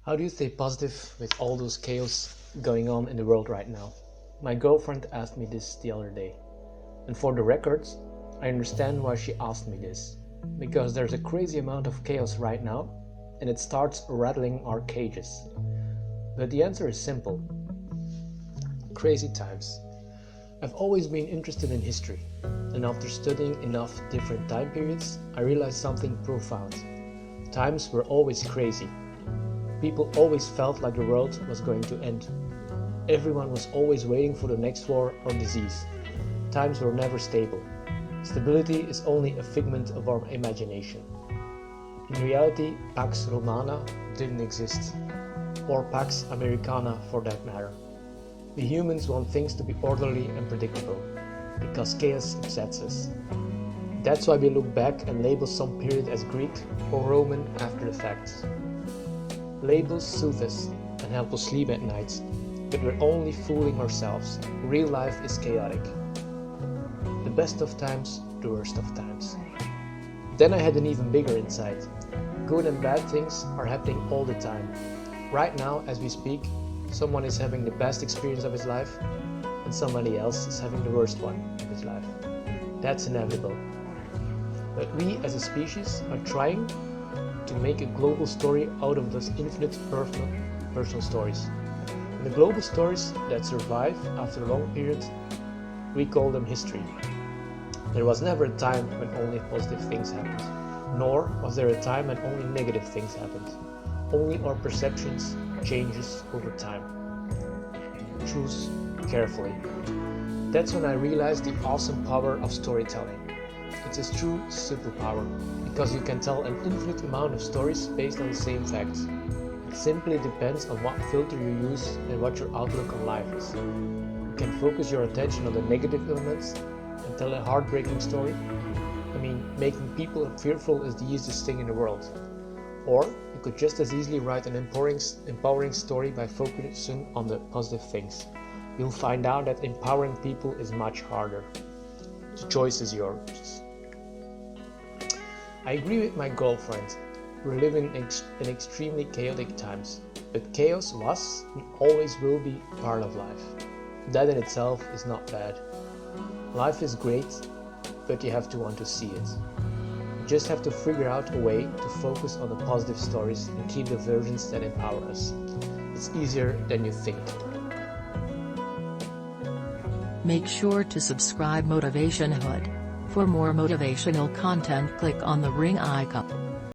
How do you stay positive with all those chaos going on in the world right now? My girlfriend asked me this the other day. And for the records, I understand why she asked me this. Because there's a crazy amount of chaos right now, and it starts rattling our cages. But the answer is simple. Crazy times. I've always been interested in history, and after studying enough different time periods, I realized something profound. Times were always crazy. People always felt like the world was going to end. Everyone was always waiting for the next war or disease. Times were never stable. Stability is only a figment of our imagination. In reality, Pax Romana didn't exist, or Pax Americana for that matter. We humans want things to be orderly and predictable, because chaos upsets us. That's why we look back and label some period as Greek or Roman after the fact. Labels soothe us and help us sleep at night, but we're only fooling ourselves. Real life is chaotic. The best of times, the worst of times. Then I had an even bigger insight. Good and bad things are happening all the time. Right now, as we speak, someone is having the best experience of his life, and somebody else is having the worst one of his life. That's inevitable. But we as a species are trying to make a global story out of those infinite personal stories. And the global stories that survive after a long period, we call them history. There was never a time when only positive things happened, nor was there a time when only negative things happened. Only our perceptions changes over time. Choose carefully. That's when I realized the awesome power of storytelling. It's a true superpower, because you can tell an infinite amount of stories based on the same facts. It simply depends on what filter you use and what your outlook on life is. You can focus your attention on the negative elements and tell a heartbreaking story. Making people fearful is the easiest thing in the world. Or you could just as easily write an empowering story by focusing on the positive things. You'll find out that empowering people is much harder. The choice is yours. I agree with my girlfriend. We're living in extremely chaotic times, but chaos was and always will be part of life. That in itself is not bad. Life is great, but you have to want to see it. You just have to figure out a way to focus on the positive stories and keep the versions that empower us. It's easier than you think. Make sure to subscribe Motivation Hood. For more motivational content, click on the ring icon.